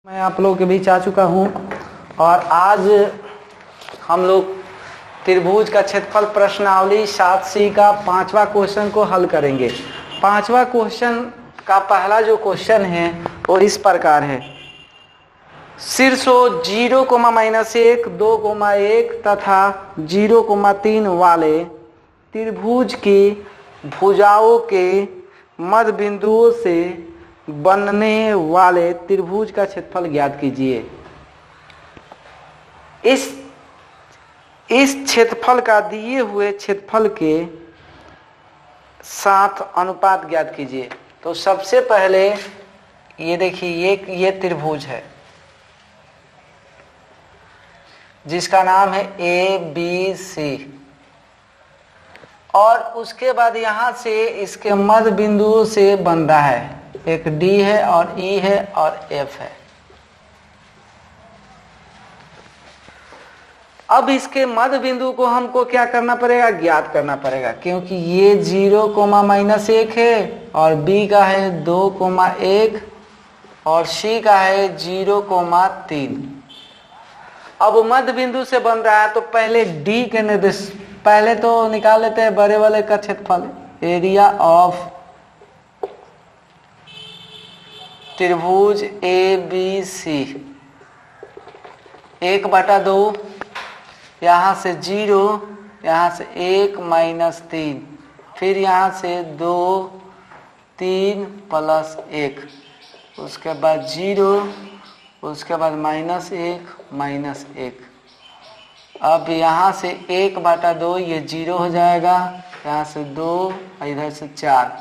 मैं आप लोगों के बीच आ चुका हूं और आज हम लोग त्रिभुज का क्षेत्रफल प्रश्नावली 7C का 5वां क्वेश्चन को हल करेंगे। 5वां क्वेश्चन का पहला जो क्वेश्चन है वो इस प्रकार है। शीर्षों 0,-1, 2,1 तथा 0,3 वाले त्रिभुज की भुजाओं के मध्य बिंदुओं से बनने वाले त्रिभुज का क्षेत्रफल ज्ञात कीजिए। इस क्षेत्रफल का दिए हुए क्षेत्रफल के साथ अनुपात ज्ञात कीजिए। तो सबसे पहले ये देखिए, ये त्रिभुज है जिसका नाम है ABC और उसके बाद यहां से इसके मध्य बिंदुओं से बन रहा है। एक D है और E है और F है। अब इसके मध्य बिंदु को हमको क्या करना पड़ेगा, ज्ञात करना पड़ेगा, क्योंकि ये 0,-1 है और B का है 2,1 और C का है 0,3। अब मध्य बिंदु से बन रहा है तो पहले D के निर्देश पहले तो निकाल लेते हैं बड़े वाले का क्षेत्रफल। एरिया ऑफ त्रिभुज ABC 1/2, यहाँ से 0, यहाँ से 1 - 3, फिर यहाँ से 2, 3 + 1, उसके बाद 0, उसके बाद -1 - 1। अब यहाँ से 1/2 ये 0 हो जाएगा, यहाँ से 2, इधर से 4,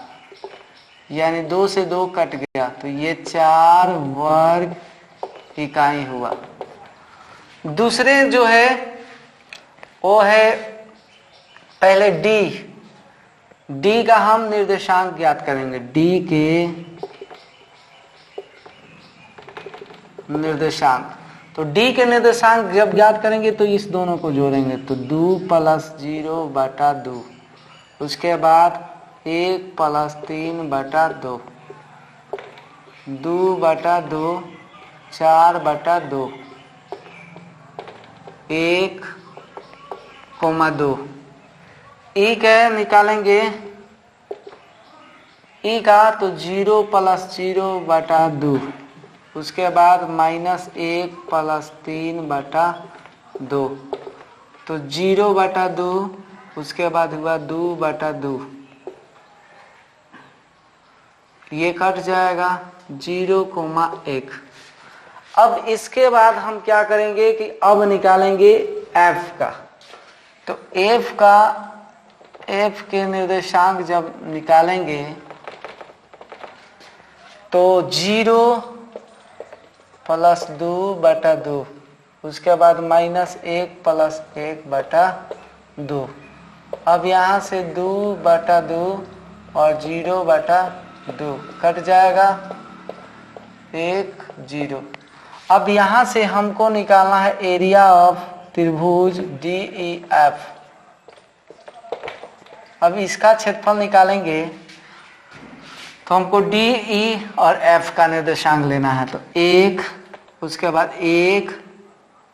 यानी 2 से 2 कट गया तो ये 4 वर्ग इकाई हुआ। दूसरे जो है वो है पहले D का हम निर्देशांक ज्ञात करेंगे। D के निर्देशांक, तो D के निर्देशांक जब ज्ञात करेंगे तो इस दोनों को जोड़ेंगे तो 2 + 0/2, उसके बाद 1 + 3/2, 2/2, 4/2, 1,2। E का निकालेंगे, E का तो 0 + 0/2, उसके बाद -1 + 3/2, तो 0/2, उसके बाद हुआ 2/2, ये कट जाएगा 0,1। अब इसके बाद हम क्या करेंगे कि अब निकालेंगे F का। तो F के निर्देशांक जब निकालेंगे तो 0 + 2/2, उसके बाद -1 + 1/2। अब यहाँ से 2/2 और 0/2 कट जाएगा, 1, 0। अब यहाँ से हमको निकालना है एरिया ऑफ त्रिभुज DEF। अब इसका क्षेत्रफल निकालेंगे तो हमको DE और F का निर्देशांक लेना है। तो 1, उसके बाद 1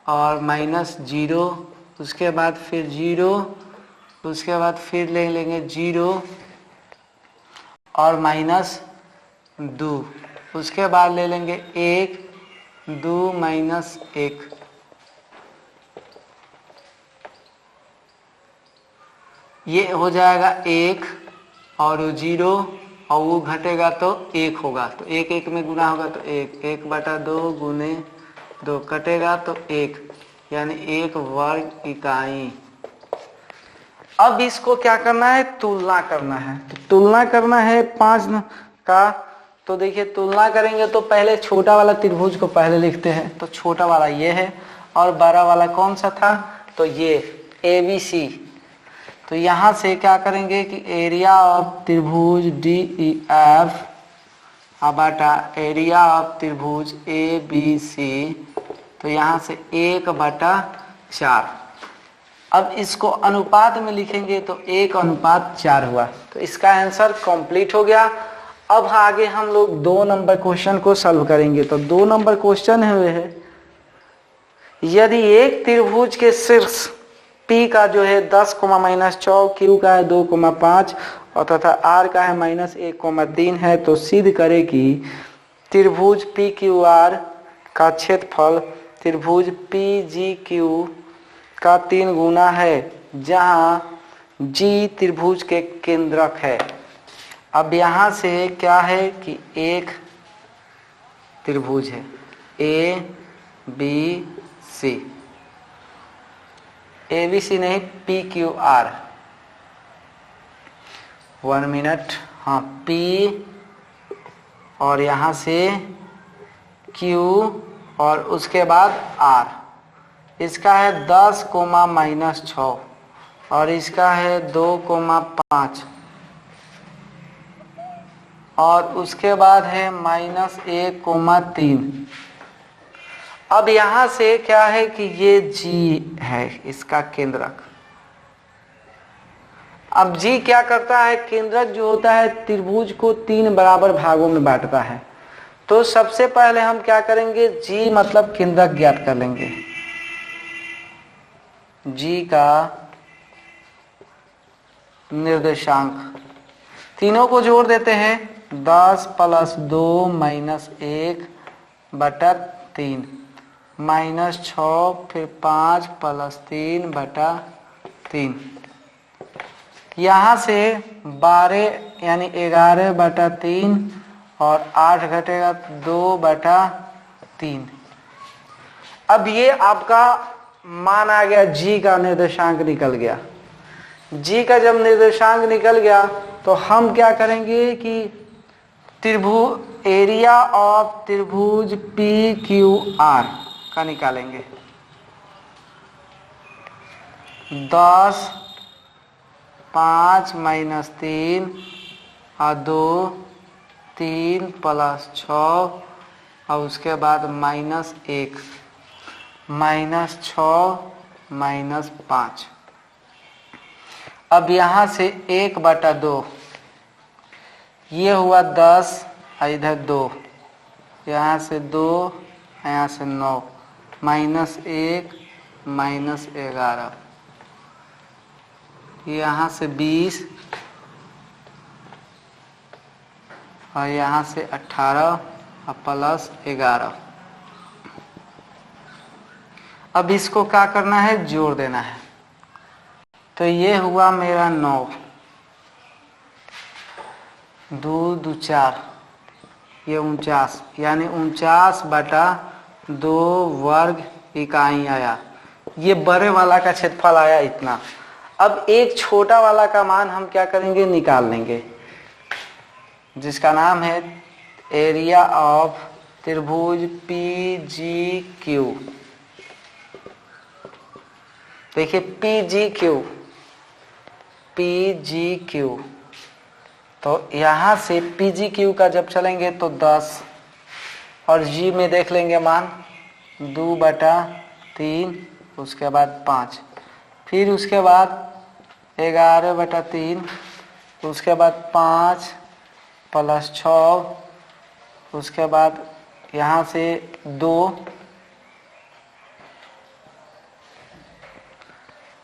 और -0, उसके बाद फिर 0, उसके बाद फिर ले लेंगे 0 और -2, उसके बाद ले लेंगे 1, 2 - 1, ये हो जाएगा 1 और 0 और वो घटेगा तो 1 होगा, तो 1 1 में गुना होगा तो 1/2 गुने 2 कटेगा तो 1, यानी 1 वर्ग इकाई। अब इसको क्या करना है, तुलना करना है। तो तुलना करना है 5 का, तो देखिए तुलना करेंगे तो पहले छोटा वाला त्रिभुज को पहले लिखते हैं। तो छोटा वाला ये है और बड़ा वाला कौन सा था, तो ये ABC। तो यहाँ से क्या करेंगे कि एरिया ऑफ त्रिभुज DEF बटा एरिया ऑफ त्रिभुज ABC, तो यहाँ से 1/4। अब इसको अनुपात में लिखेंगे तो 1/4 हुआ। तो इसका आंसर कंप्लीट हो गया। अब आगे हम लोग 2 नंबर क्वेश्चन को सॉल्व करेंगे। तो 2 नंबर क्वेश्चन हुए है, यदि एक त्रिभुज के शीर्ष P का जो है 10, -4, Q का है 2, 5 और तथा R का है -1, 3 है, तो सिद्ध करे कि त्रिभुज PQR का क्षेत्रफल त्रिभुज PGQ का 3 गुना है, जहाँ G त्रिभुज के केंद्रक है। अब यहाँ से क्या है कि एक त्रिभुज है ABC, ABC नहीं PQR, 1 मिनट, हाँ P और यहाँ से Q और उसके बाद R। इसका है 10, -6 और इसका है 2, 5 और उसके बाद है -1, 3। अब यहाँ से क्या है कि ये G है इसका केंद्रक। अब G क्या करता है, केंद्रक जो होता है त्रिभुज को 3 बराबर भागों में बांटता है। तो सबसे पहले हम क्या करेंगे, G मतलब केंद्रक ज्ञात कर लेंगे। G का निर्देशांक तीनों को जोड़ देते हैं, 10 + 2 -1/3 -6 फिर 5 + 3/3। यहाँ से 12 यानी 11/3 और 8 घटेगा 2/3। अब ये आपका मान आ गया, G का निर्देशांक निकल गया। G का जब निर्देशांक निकल गया तो हम क्या करेंगे कि त्रिभुज एरिया ऑफ त्रिभुज PQR का निकालेंगे। 10, 5 - 3 और 2, 3 + 6 और उसके बाद -1, -6 -5। अब यहाँ से 1/2, ये हुआ 10, इधर 2, यहाँ से 2, यहाँ से 9, -1 -11, यहाँ से 20 और यहाँ से 18 और +11। अब इसको क्या करना है, जोड़ देना है। तो ये हुआ मेरा 9, 2 2 4, ये 49 यानी 49/2 वर्ग इकाई आया। ये बड़े वाला का क्षेत्रफल आया इतना। अब एक छोटा वाला का मान हम क्या करेंगे, निकाल लेंगे, जिसका नाम है एरिया ऑफ त्रिभुज PGQ। देखिए PGQ, तो यहाँ से PGQ का जब चलेंगे तो 10 और G में देख लेंगे मान 2/3, उसके बाद 5, फिर उसके बाद 11/3, उसके बाद 5 + 6, उसके बाद यहाँ से 2,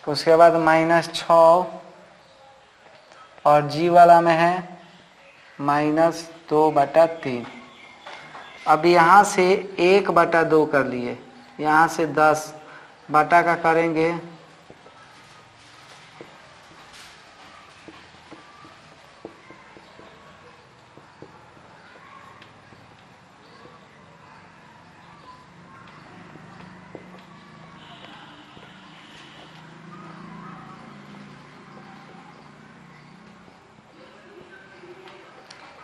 उसके बाद -6 और G वाला में है -2/3। अब यहाँ से 1/2 कर लिए, यहाँ से 10 बटा का करेंगे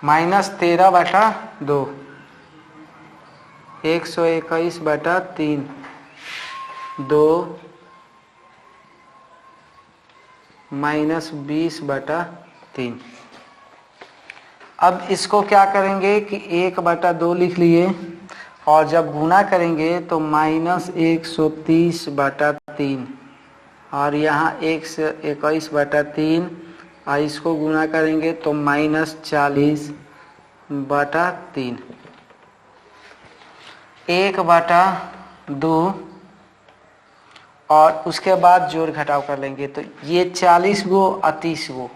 -13/2, 121/3, 2 -20/3। अब इसको क्या करेंगे कि 1/2 लिख लिए और जब गुना करेंगे तो -130/3 और यहाँ 121/3 और इसको गुना करेंगे तो -40 बटा 3, 1/2 और उसके बाद जोड़ घटाव कर लेंगे तो ये 40 गो और 30 गो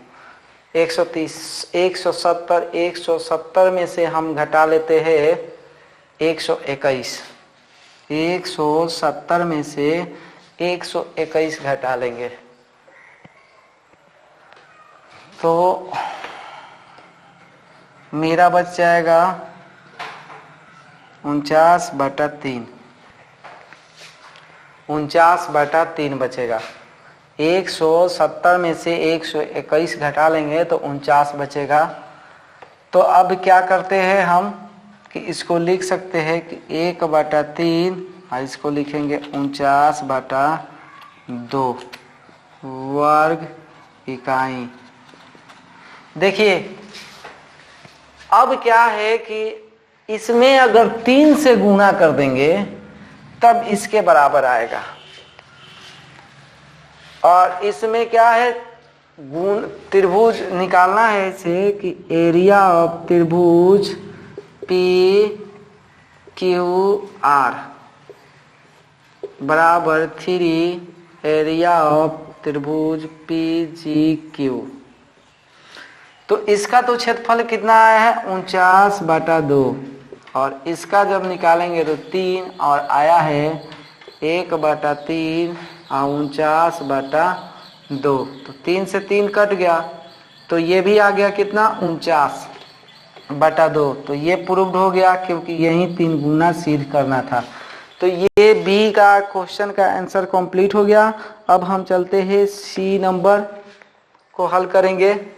130, 170, 170 में से हम घटा लेते हैं 121, 170 में से 121 घटा लेंगे तो मेरा बच जाएगा 49/3, 49/3 बचेगा। 170 में से 121 घटा लेंगे तो 49 बचेगा। तो अब क्या करते हैं हम कि इसको लिख सकते हैं कि 1/3 और इसको लिखेंगे 49/2 वर्ग इकाई। देखिए अब क्या है कि इसमें अगर 3 से गुणा कर देंगे तब इसके बराबर आएगा और इसमें क्या है गुण त्रिभुज निकालना है इसे कि एरिया ऑफ त्रिभुज PQR बराबर 3 एरिया ऑफ त्रिभुज PGQ। तो इसका तो क्षेत्रफल कितना आया है 49/2 और इसका जब निकालेंगे तो 3 और आया है 1/3 और 49/2 तो 3 से 3 कट गया तो ये भी आ गया कितना 49/2। तो ये प्रूव्ड हो गया क्योंकि यही 3 गुना सिद्ध करना था। तो ये बी का क्वेश्चन का आंसर कंप्लीट हो गया। अब हम चलते हैं सी नंबर को हल करेंगे।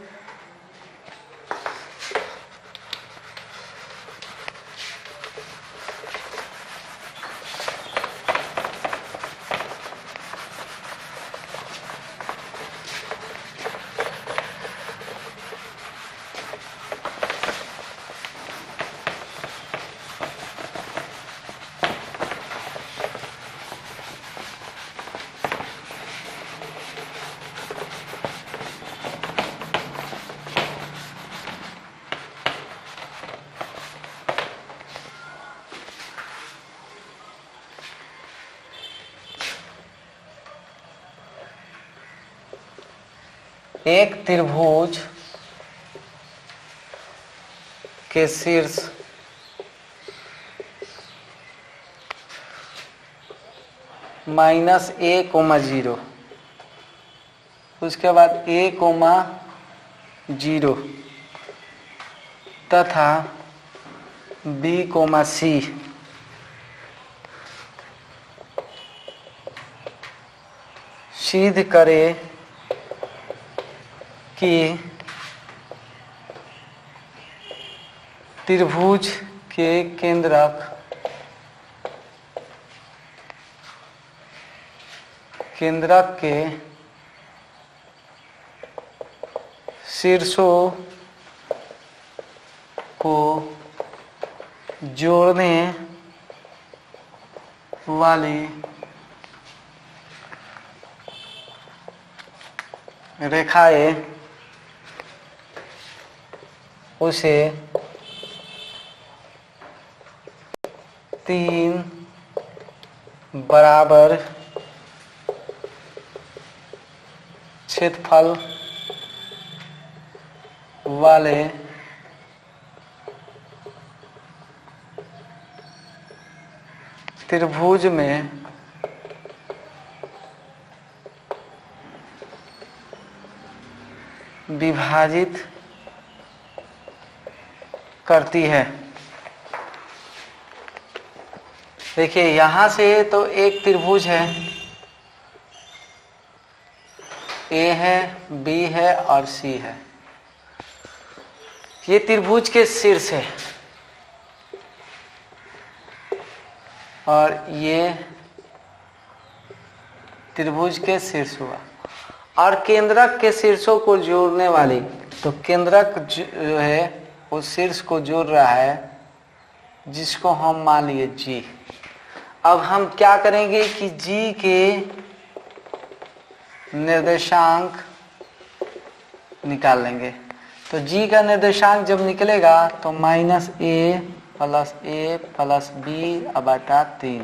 एक त्रिभुज के शीर्ष -a,0 उसके बाद a,0 तथा b,c सिद्ध करे कि त्रिभुज के केंद्रक के शीर्षों को जोड़ने वाली रेखाएं उसे 3 बराबर क्षेत्रफल वाले त्रिभुज में विभाजित करती है। देखिए यहां से तो एक त्रिभुज है, ए है, बी है और सी है। ये त्रिभुज के शीर्ष है और ये त्रिभुज के शीर्ष हुआ और केंद्रक के शीर्षों को जोड़ने वाली, तो केंद्रक जो है वो शीर्ष को जोड़ रहा है जिसको हम मान लिए जी। अब हम क्या करेंगे कि जी के निर्देशांक निकाल लेंगे। तो जी का निर्देशांक जब निकलेगा तो -a प्लस बी बटा 3,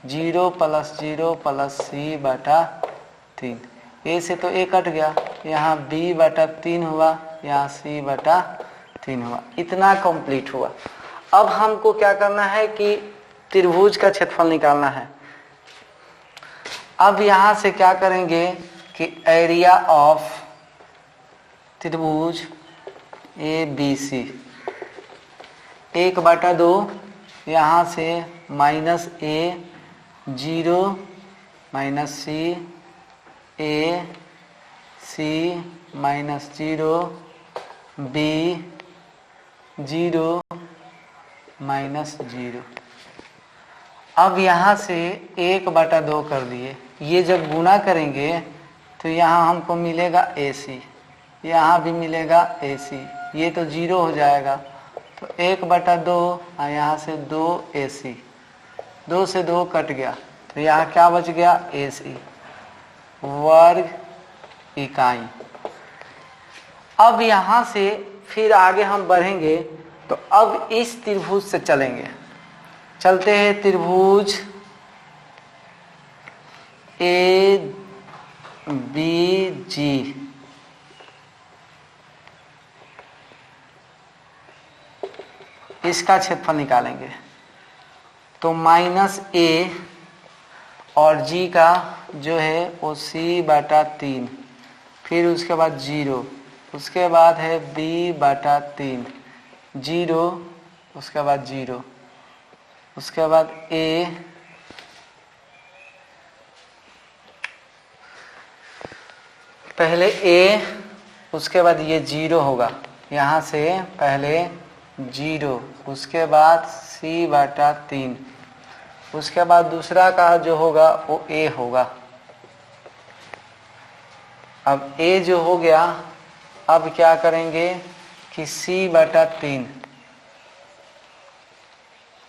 0 प्लस 0 प्लस सी बटा 3। ए से तो ए कट गया, यहाँ b बटा 3 हुआ, यहाँ c बटा 3 हुआ। इतना कंप्लीट हुआ। अब हमको क्या करना है कि त्रिभुज का क्षेत्रफल निकालना है। अब यहाँ से क्या करेंगे कि एरिया ऑफ त्रिभुज ABC 1/2, यहाँ से -a 0 -c a c -0 b 0 -0। अब यहाँ से 1/2 कर दिए। ये जब गुना करेंगे तो यहाँ हमको मिलेगा AC, यहाँ भी मिलेगा AC, ये तो 0 हो जाएगा। तो 1/2 और यहाँ से 2AC, 2 से 2 कट गया, तो यहाँ क्या बच गया AC वर्ग इकाई। अब यहाँ से फिर आगे हम बढ़ेंगे, तो अब इस त्रिभुज से चलेंगे। चलते हैं त्रिभुज ABG। इसका क्षेत्रफल निकालेंगे। तो -a और g का जो है वो c/3, फिर उसके बाद 0, उसके बाद है b/3, 0, उसके बाद 0, उसके बाद a, पहले a, उसके बाद ये 0 होगा, यहाँ से पहले 0, उसके बाद c/3, उसके बाद दूसरा का जो होगा वो a होगा। अब a जो हो गया, अब क्या करेंगे कि c/3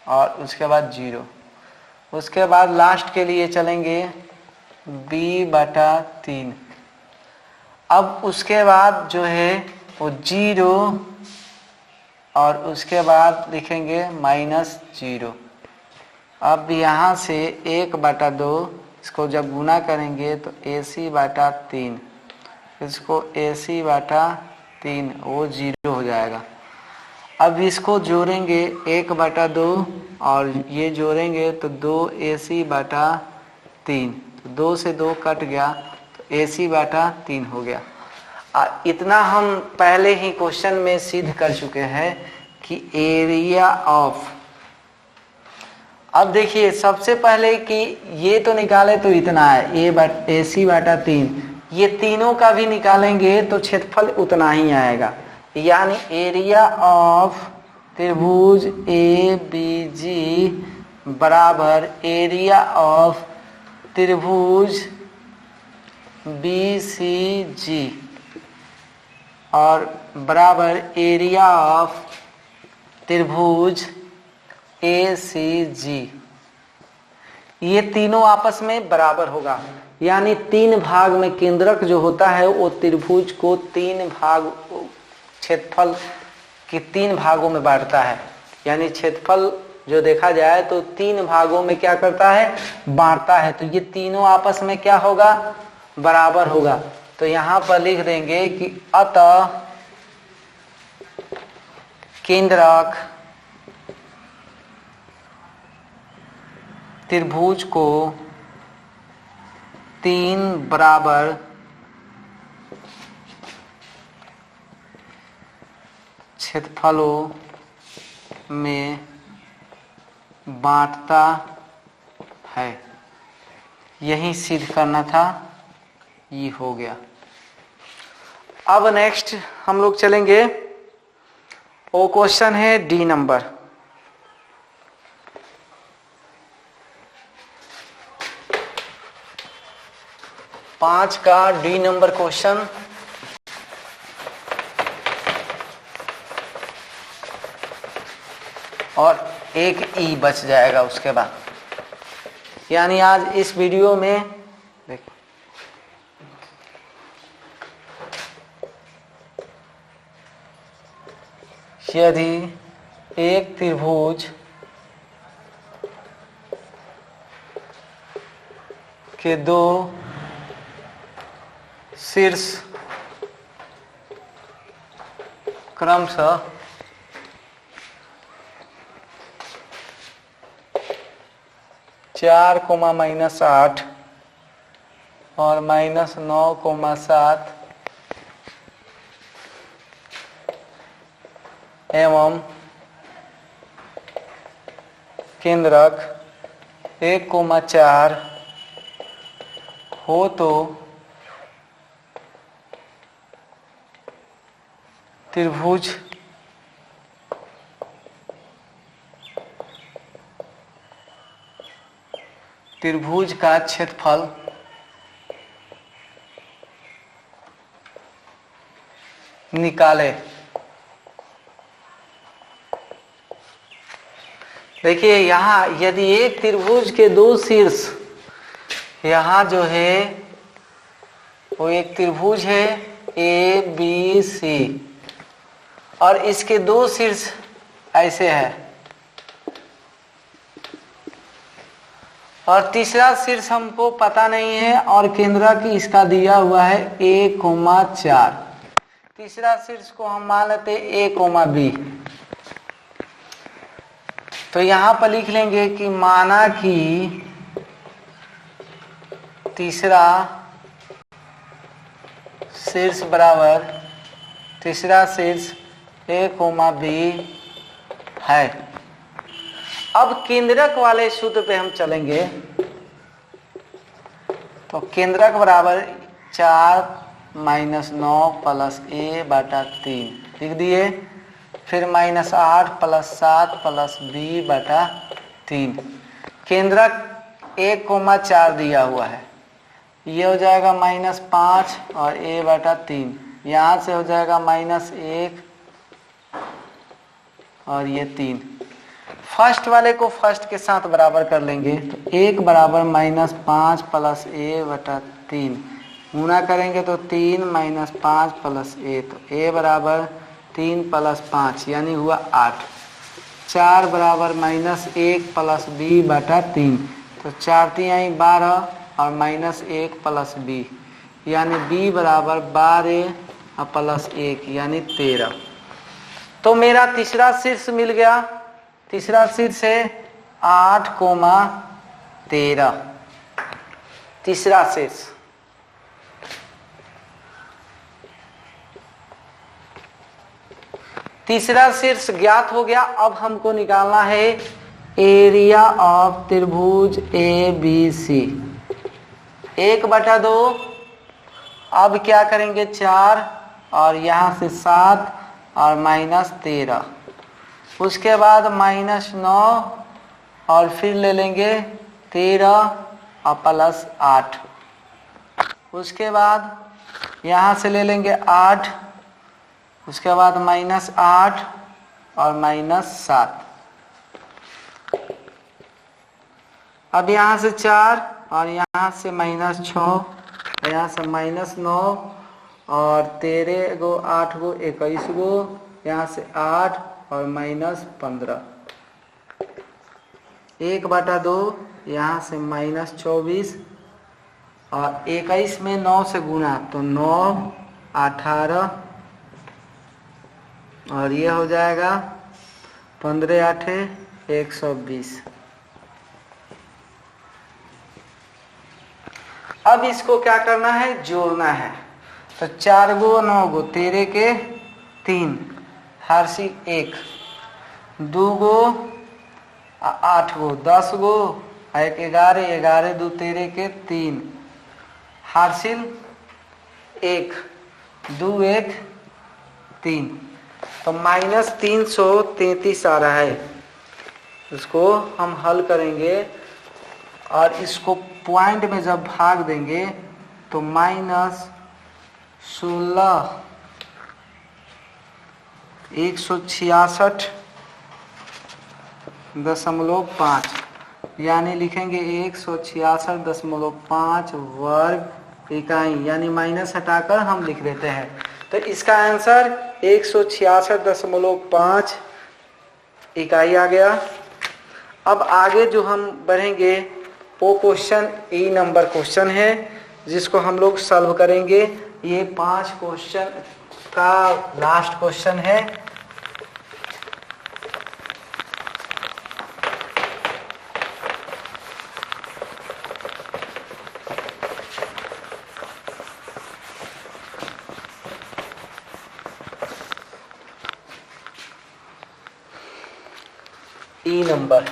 और उसके बाद 0, उसके बाद लास्ट के लिए चलेंगे b/3। अब उसके बाद जो है वो 0 और उसके बाद लिखेंगे -0। अब यहाँ से 1/2, इसको जब गुना करेंगे तो AC/3, इसको AC/3, वो 0 हो जाएगा। अब इसको जोड़ेंगे 1/2 और ये जोड़ेंगे तो 2AC/3, तो 2 से 2 कट गया, तो AC/3 हो गया। इतना हम पहले ही क्वेश्चन में सिद्ध कर चुके हैं कि एरिया ऑफ। अब देखिए सबसे पहले कि ये तो निकाले तो इतना है AC/3, ये तीनों का भी निकालेंगे तो क्षेत्रफल उतना ही आएगा। यानी एरिया ऑफ त्रिभुज ABG बराबर एरिया ऑफ त्रिभुज BCG और बराबर एरिया ऑफ त्रिभुज ACG। ये तीनों आपस में बराबर होगा। यानी 3 भाग में केंद्रक जो होता है वो त्रिभुज को 3 भाग, क्षेत्रफल के 3 भागों में बांटता है। यानी क्षेत्रफल जो देखा जाए तो 3 भागों में क्या करता है, बांटता है। तो ये तीनों आपस में क्या होगा, बराबर होगा। तो यहाँ पर लिख देंगे कि अतः केंद्रक त्रिभुज को 3 बराबर क्षेत्रफलों में बांटता है। यही सिद्ध करना था, ये हो गया। अब नेक्स्ट हम लोग चलेंगे, वो क्वेश्चन है D नंबर। पांच का D नंबर क्वेश्चन। और एक ई बच जाएगा उसके बाद। यानी आज इस वीडियो में देखो यदि एक त्रिभुज के दो शीर्ष क्रमशः -4, और -9, 7 एवं केंद्रक 1, 4 हो तो त्रिभुज का क्षेत्रफल निकाले। देखिए यहाँ यदि एक त्रिभुज के दो शीर्ष, यहाँ जो है वो एक त्रिभुज है ABC और इसके दो शीर्ष ऐसे है और तीसरा शीर्ष हमको पता नहीं है और केंद्रक इसका दिया हुआ है 1, 4। तीसरा शीर्ष को हम मान लेते A, B। तो यहाँ पर लिख लेंगे कि माना कि तीसरा शीर्ष बराबर तीसरा शीर्ष A, B है। अब केंद्रक वाले सूत्र पे हम चलेंगे तो केंद्रक बराबर 4 - 9 + A/3 लिख दिए, फिर -8 + 7 + B/3। केंद्रक 1, 4 दिया हुआ है, ये हो जाएगा -5 और A/3। यहाँ से हो जाएगा -1 और ये 3। फर्स्ट वाले को फर्स्ट के साथ बराबर कर लेंगे तो 1 बराबर -5 + A/3 गुणा करेंगे तो 3 - 5 + A, तो A बराबर 3 + 5 यानी हुआ 8। 4 बराबर -1 + B/3, तो 4 × 3 = 12 और -1 + B यानी B बराबर 12 + 1 यानी 13। तो मेरा तीसरा शीर्ष मिल गया। तीसरा शीर्ष है 8, 13। तीसरा शीर्ष तीसरा शीर्ष ज्ञात हो गया। अब हमको निकालना है एरिया ऑफ त्रिभुज ABC। 1/2। अब क्या करेंगे 4 और यहाँ से 7 और -13, उसके बाद -9 और फिर ले लेंगे 13 और +8, उसके बाद यहाँ से ले लेंगे 8, उसके बाद -8 और -7। अब यहाँ से 4 और यहाँ से -6, यहाँ से -9 और 13 गो 8 गो 21 गो, यहाँ से 8 और -15। 1/2 यहाँ से -24 और 21 में 9 से गुणा तो 9, 18 और ये हो जाएगा 15 × 8 = 120। अब इसको क्या करना है, जोड़ना है। तो 4 गो 9 गो 13 के 3 हर्षी 1, 2 गो 8 गो 10 गो 1 11, 11 2 13 के 3 हासिल 1, 2 1 3। तो -333 आ रहा है। इसको हम हल करेंगे और इसको पॉइंट में जब भाग देंगे तो -16 166.5 यानी लिखेंगे 166.5 वर्ग इकाई, यानी माइनस हटाकर हम लिख देते हैं। तो इसका आंसर 166.5 इकाई आ गया। अब आगे जो हम बढ़ेंगे वो क्वेश्चन ई नंबर क्वेश्चन है जिसको हम लोग सॉल्व करेंगे। ये 5 क्वेश्चन का लास्ट क्वेश्चन है। ई नंबर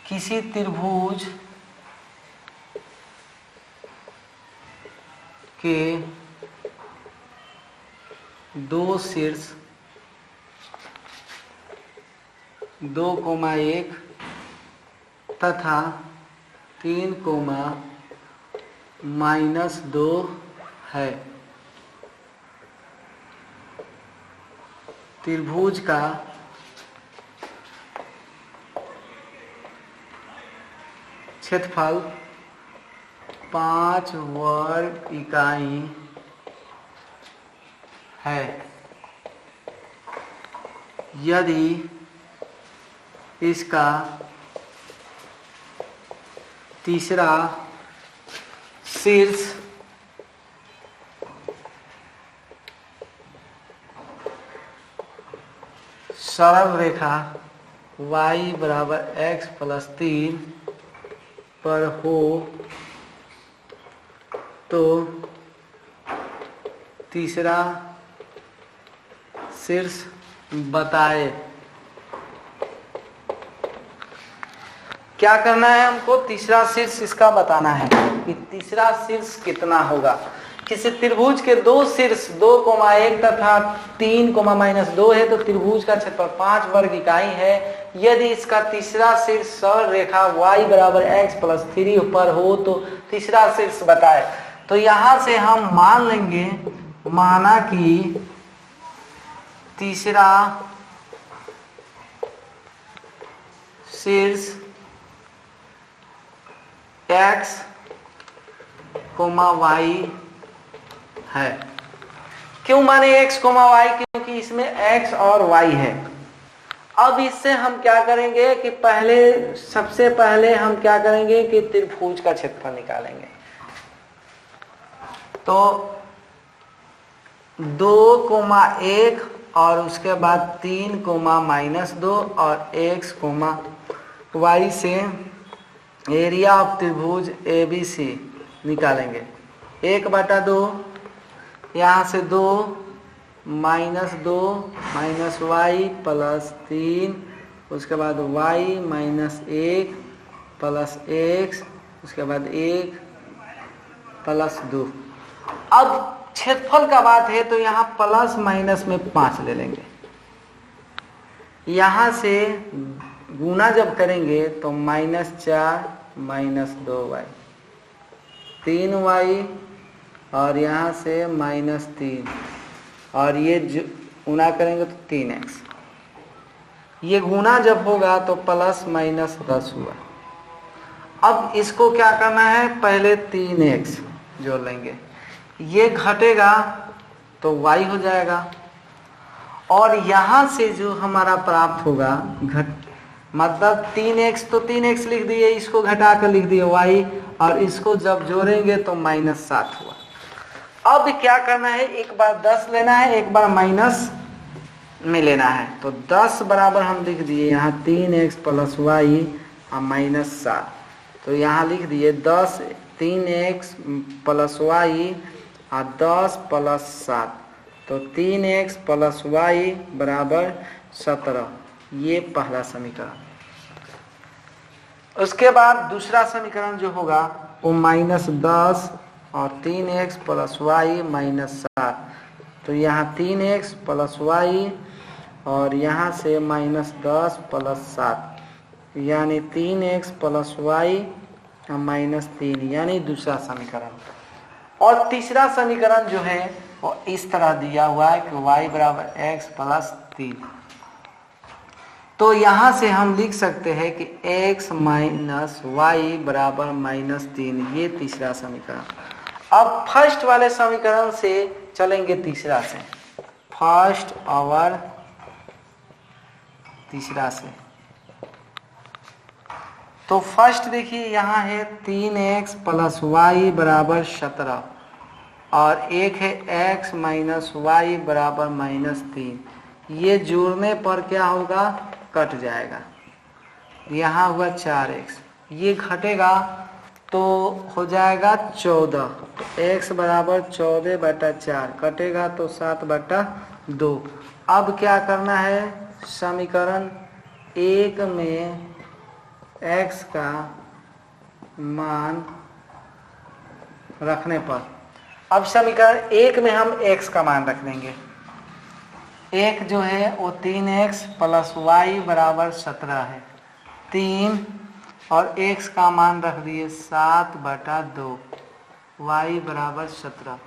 किसी त्रिभुज के 2 शीर्ष 2,1 तथा 3,-2 है। त्रिभुज का क्षेत्रफल 5 वर्ग इकाई है। यदि इसका तीसरा शीर्ष सरल रेखा y बराबर x + 3 पर हो तो तीसरा शीर्ष बताए। क्या करना है हमको? तीसरा शीर्ष इसका बताना है कि तीसरा शीर्ष कितना होगा। किसी त्रिभुज के 2 शीर्ष 2,1 तथा 3,-2 है तो त्रिभुज का क्षेत्रफल 5 वर्ग इकाई है। यदि इसका तीसरा शीर्ष सरल रेखा y बराबर x + 3 पर हो तो तीसरा शीर्ष बताए। तो यहां से हम मान लेंगे, माना कि तीसरा शीर्ष x, y है। क्यों माने x, y? क्योंकि इसमें x और y है। अब इससे हम क्या करेंगे कि सबसे पहले हम क्या करेंगे कि त्रिभुज का क्षेत्रफल निकालेंगे। तो 2,1 और उसके बाद 3,-2 और x, y से एरिया ऑफ त्रिभुज ABC निकालेंगे। 1/2 यहाँ से 2 -2 -y + 3 उसके बाद y -1 + x उसके बाद 1 + 2। अब क्षेत्रफल का बात है तो यहाँ प्लस माइनस में 5 ले लेंगे। यहाँ से गुना जब करेंगे तो -4 -2y 3y और यहाँ से -3 और ये गुना करेंगे तो 3x। ये गुना जब होगा तो +-10 हुआ। अब इसको क्या करना है? पहले 3x जोड़ लेंगे, ये घटेगा तो y हो जाएगा और यहाँ से जो हमारा प्राप्त होगा मतलब 3x तो 3x लिख दिए, इसको घटा कर लिख दिए y और इसको जब जोड़ेंगे तो -7 हुआ। अब क्या करना है? एक बार 10 लेना है, एक बार माइनस में लेना है। तो 10 बराबर हम लिख दिए यहाँ 3x + y और -7। तो यहाँ लिख दिए 10 3x + y और 10 + 7 तो 3x + y बराबर 17। ये पहला समीकरण। उसके बाद दूसरा समीकरण जो होगा वो -10 और 3x + y -7। तो यहाँ 3x + y और यहाँ से -10 + 7 यानी 3x + y और -3 यानी दूसरा समीकरण। और तीसरा समीकरण जो है वो इस तरह दिया हुआ है कि y बराबर x + 3। तो यहाँ से हम लिख सकते हैं कि x माइनस वाई बराबर -3, ये तीसरा समीकरण। अब फर्स्ट वाले समीकरण से चलेंगे तीसरा से, फर्स्ट और तीसरा से। तो फर्स्ट देखिए यहाँ है 3x प्लस वाई बराबर 17 और एक है x माइनस वाई बराबर -3। ये जोड़ने पर क्या होगा, कट जाएगा। यहाँ हुआ 4x, ये घटेगा तो हो जाएगा 14। तो x बराबर 14/4, कटेगा तो 7/2। अब क्या करना है, समीकरण 1 में x का मान रखने पर, अब समीकरण 1 में हम x का मान रख देंगे। 1 जो है वो 3x प्लस वाई बराबर 17 है, 3 और x का मान रख दिए 7/2, y बराबर 17,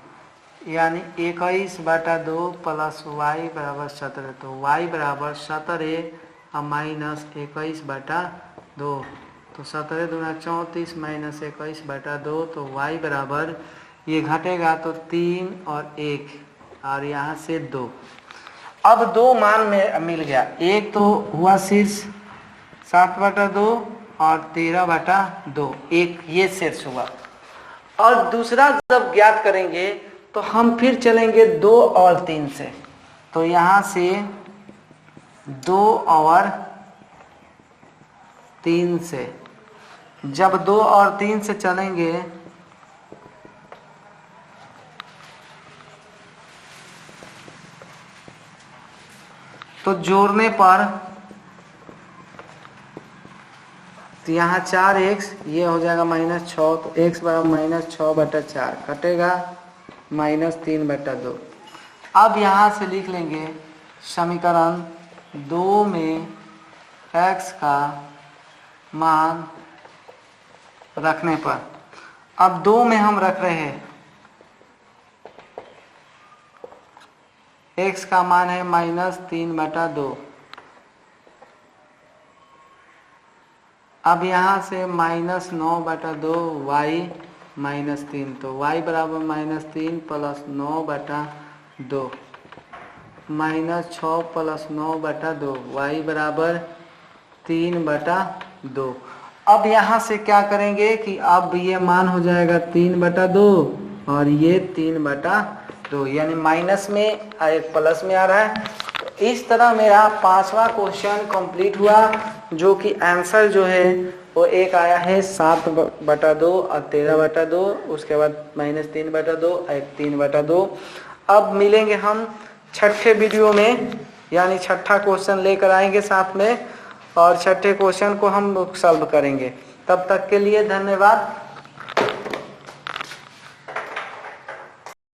यानी 21/2 प्लस वाई बराबर 17। तो y बराबर 17 माइनस 21/2, तो 17 दूना 34 माइनस 21/2, तो y बराबर ये घटेगा तो 3 और 1 और यहाँ से 2। अब 2 मान में मिल गया, एक तो हुआ शीर्ष 7/2 और 13/2, एक ये शीर्ष हुआ। और दूसरा जब ज्ञात करेंगे तो हम फिर चलेंगे 2 और 3 से। तो यहाँ से 2 और 3 से, जब 2 और 3 से चलेंगे तो जोड़ने पर तो यहाँ 4x, ये हो जाएगा -6, तो x बराबर -6/4, कटेगा -3/2। अब यहाँ से लिख लेंगे समीकरण 2 में x का मान रखने पर। अब 2 में हम रख रहे हैं x का मान है -3/2। अब यहाँ से -9/2 y -3, तो y बराबर -3 प्लस 9/2 -6 प्लस 9/2, y बराबर 3/2। अब यहाँ से क्या करेंगे कि अब ये मान हो जाएगा 3/2 और ये 3/2, यानी माइनस में एक प्लस में आ रहा है। तो इस तरह मेरा 5वां क्वेश्चन कंप्लीट हुआ, जो कि आंसर जो है वो एक आया है 7/2 और 13/2, उसके बाद -3/2 और 3/2। अब मिलेंगे हम छठे वीडियो में, यानी छठा क्वेश्चन लेकर आएंगे साथ में और छठे क्वेश्चन को हम सॉल्व करेंगे। तब तक के लिए धन्यवाद।